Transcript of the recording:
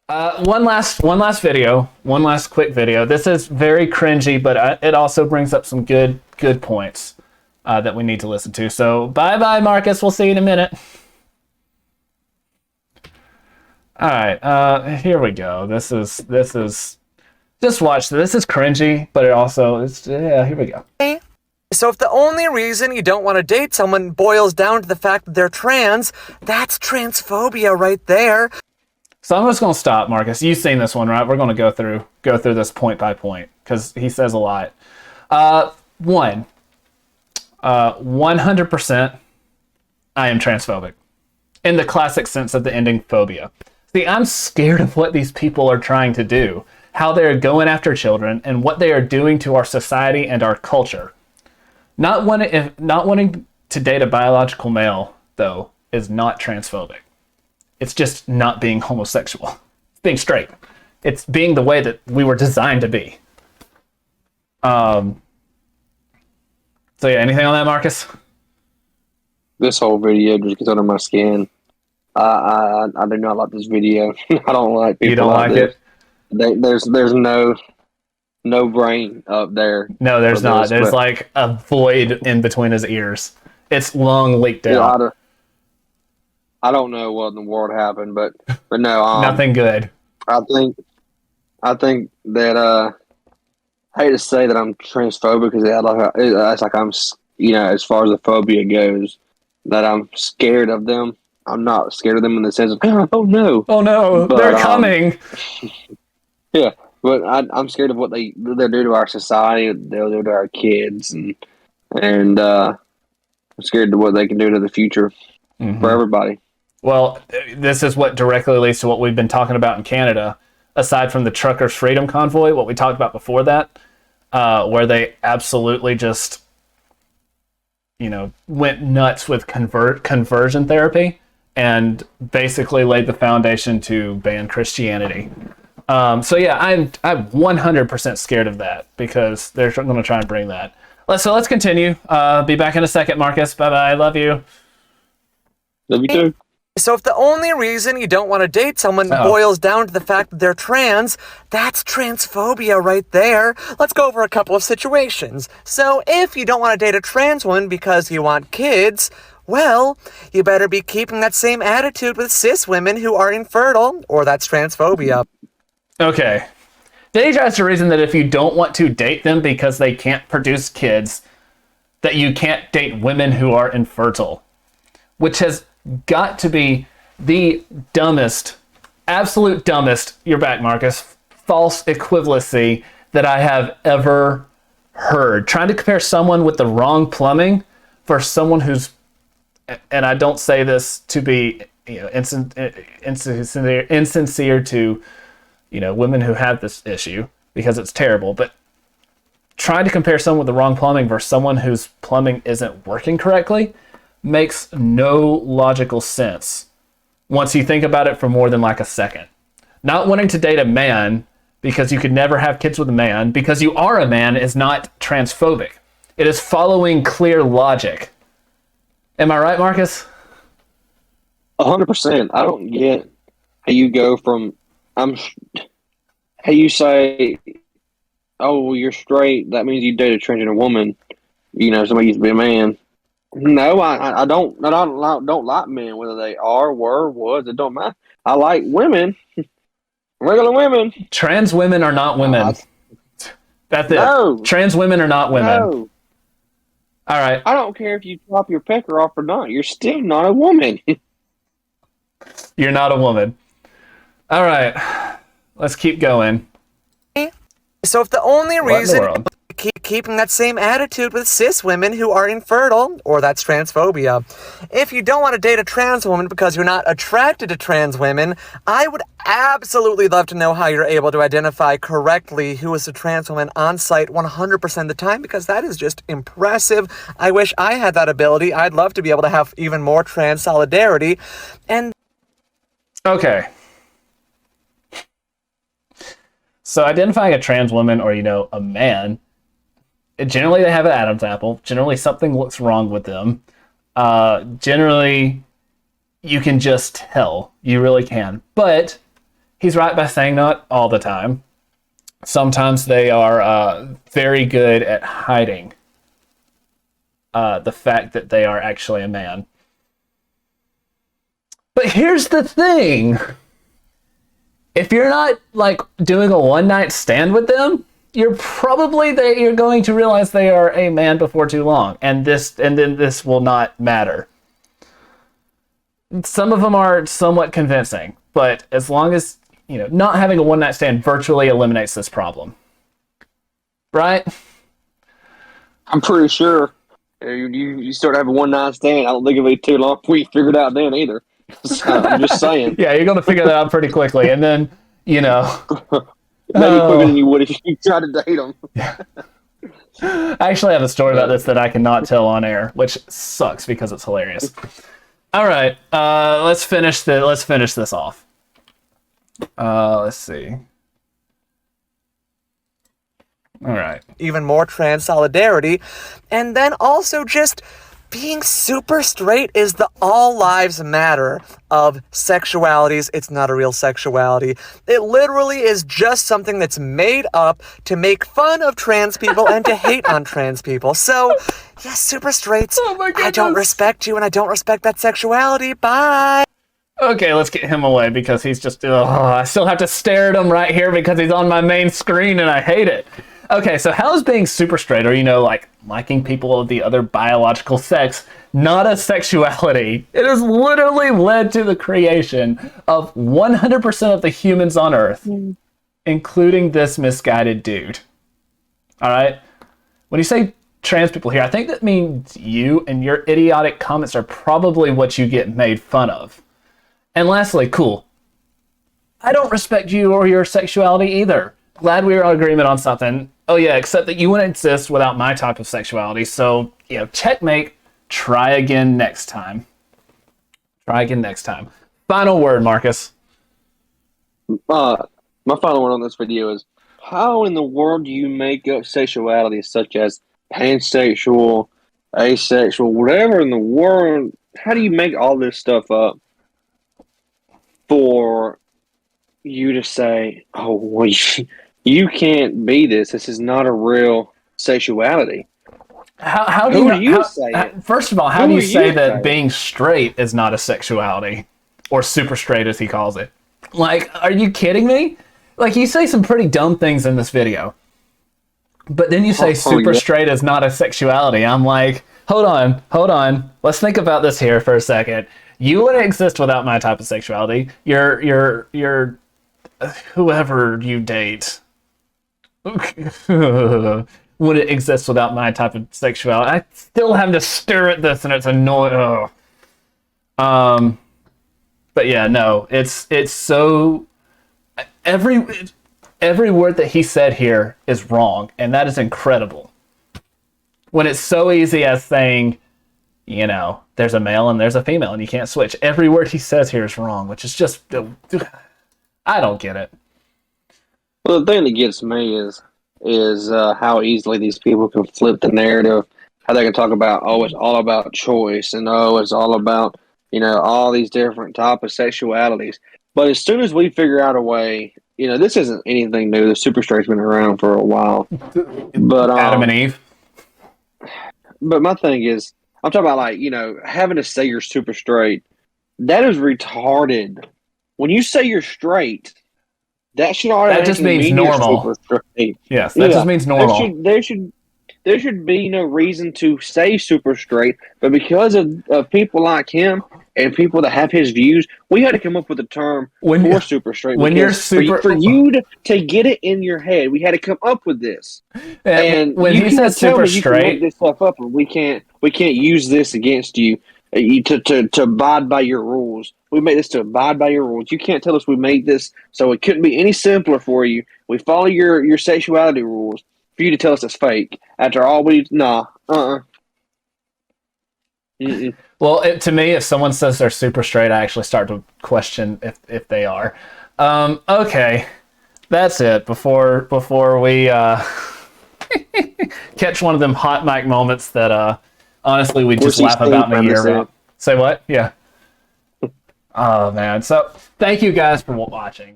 One last video, one last quick video. This is very cringy, but it also brings up some good points that we need to listen to. So bye bye, Marcus. We'll see you in a minute. All right, here we go. This is just watch. This is cringy, but it also is. Yeah, here we go. So if the only reason you don't want to date someone boils down to the fact that they're trans, that's transphobia right there. So I'm just gonna stop, Marcus. You've seen this one, right? We're gonna go through this point by point because he says a lot. 100%. I am transphobic in the classic sense of the ending phobia. See, I'm scared of what these people are trying to do, how they're going after children, and what they are doing to our society and our culture. Not wanting to date a biological male, though, is not transphobic. It's just not being homosexual. It's being straight. It's being the way that we were designed to be. So yeah, anything on that, Marcus? This whole video just gets under my skin. I do not like this video. I don't like people. You don't like this. it? There's no brain up there. No, there's not. There's like a void in between his ears. It's long leaked out. I don't know what in the world happened, but no, nothing good. I think that I hate to say that I'm transphobic because it's like I'm, as far as the phobia goes, that I'm scared of them. I'm not scared of them in the sense of oh no, but, they're coming. Yeah, but I'm scared of what they'll do to our society. They'll do to our kids, and I'm scared of what they can do to the future for everybody. Well, this is what directly leads to what we've been talking about in Canada. Aside from the Truckers' Freedom Convoy, what we talked about before that, where they absolutely just, went nuts with conversion therapy and basically laid the foundation to ban Christianity. So yeah, I'm 100% scared of that because they're going to try and bring that. So let's continue. Be back in a second, Marcus. Bye-bye. Love you. Love you too. So if the only reason you don't want to date someone boils down to the fact that they're trans, that's transphobia right there. Let's go over a couple of situations. So if you don't want to date a trans woman because you want kids, well, you better be keeping that same attitude with cis women who are infertile, or that's transphobia. Okay. Deja has to reason that if you don't want to date them because they can't produce kids, that you can't date women who are infertile, which has got to be the dumbest, absolute dumbest, you're back, Marcus, false equivalency that I have ever heard. Trying to compare someone with the wrong plumbing for someone who's, and I don't say this to be insincere to women who have this issue because it's terrible, but trying to compare someone with the wrong plumbing versus someone whose plumbing isn't working correctly makes no logical sense once you think about it for more than like a second. Not wanting to date a man because you could never have kids with a man because you are a man is not transphobic. It is following clear logic. Am I right, Marcus? 100%. I don't get how you go from how you say, oh, well, you're straight. That means you date a transgender woman. Somebody used to be a man. No, I don't like men, whether they are, were, was. It don't matter. I like women, regular women. Trans women are not women. That's it. No. Trans women are not women. No. All right. I don't care if you chop your pecker off or not. You're still not a woman. You're not a woman. All right. Let's keep going. So if the only reason keeping that same attitude with cis women who are infertile, or that's transphobia. If you don't want to date a trans woman because you're not attracted to trans women, I would absolutely love to know how you're able to identify correctly who is a trans woman on site 100% of the time, because that is just impressive. I wish I had that ability. I'd love to be able to have even more trans solidarity. And okay. So identifying a trans woman or, a man, generally they have an Adam's apple. Generally something looks wrong with them. Generally you can just tell. You really can. But he's right by saying not all the time. Sometimes they are very good at hiding the fact that they are actually a man. But here's the thing. If you're not like doing a one-night stand with them, you're going to realize they are a man before too long, and then this will not matter. Some of them are somewhat convincing, but as long as, you know, not having a one-night stand virtually eliminates this problem. Right? I'm pretty sure you start having a one-night stand, I don't think it'll be too long before you figure it out then either. So, I'm just saying. Yeah, you're going to figure that out pretty quickly, and then, you know... Maybe quicker than you would if you tried to date them. I actually have a story about this that I cannot tell on air, which sucks because it's hilarious. All right, let's finish this off. Let's see. All right. Even more trans solidarity. And then also just being super straight is the all lives matter of sexualities. It's not a real sexuality. It literally is just something that's made up to make fun of trans people and to hate on trans people. So, yes, super straights. Oh my goodness. I don't respect you and I don't respect that sexuality. Bye. Okay, let's get him away because he's just... I still have to stare at him right here because he's on my main screen and I hate it. Okay, so how is being super straight, or, you know, like liking people of the other biological sex, not a sexuality? It has literally led to the creation of 100% of the humans on Earth, including this misguided dude. All right? When you say trans people here, I think that means you, and your idiotic comments are probably what you get made fun of. And lastly, cool. I don't respect you or your sexuality either. Glad we were in agreement on something. Oh yeah, except that you wouldn't exist without my type of sexuality. So, you know, checkmate. Try again next time. Try again next time. Final word, Marcus. My final word on this video is, how in the world do you make up sexualities such as pansexual, asexual, whatever in the world? How do you make all this stuff up for you to say, oh, well, you can't be this. This is not a real sexuality. How do you say it? First of all, how do you say that being straight is not a sexuality? Or super straight, as he calls it. Like, are you kidding me? Like, you say some pretty dumb things in this video. But then you say super straight is not a sexuality. I'm like, hold on. Let's think about this here for a second. You wouldn't exist without my type of sexuality. You're whoever you date wouldn't exist without my type of sexuality. I still have to stare at this and it's annoying. But yeah, no, it's so every word that he said here is wrong, and that is incredible. When it's so easy as saying, you know, there's a male and there's a female and you can't switch. Every word he says here is wrong, which is just, I don't get it. Well, the thing that gets me is how easily these people can flip the narrative. How they can talk about, oh, it's all about choice, and oh, it's all about, you know, all these different type of sexualities. But as soon as we figure out a way, you know, this isn't anything new. The super straight's been around for a while. But Adam and Eve. But my thing is, I'm talking about, like, you know, having to say you're super straight. That is retarded. When you say you're straight, that should automatically that just means mean normal. You're super straight. Yes, that just means normal. There should be no reason to say super straight, but because of people like him and people that have his views, we had to come up with a term for super straight. When you're super, for you to get it in your head, we had to come up with this. And when he says super straight, you can make this stuff up, and we can't use this against you. To abide by your rules. We made this to abide by your rules. You can't tell us we made this so it couldn't be any simpler for you. We follow your sexuality rules for you to tell us it's fake. After all Well, to me, if someone says they're super straight, I actually start to question if they are. Okay, that's it. Before we catch one of them hot mic moments that honestly we just laugh about in a year about. Say what? Yeah. Oh man. So thank you guys for watching.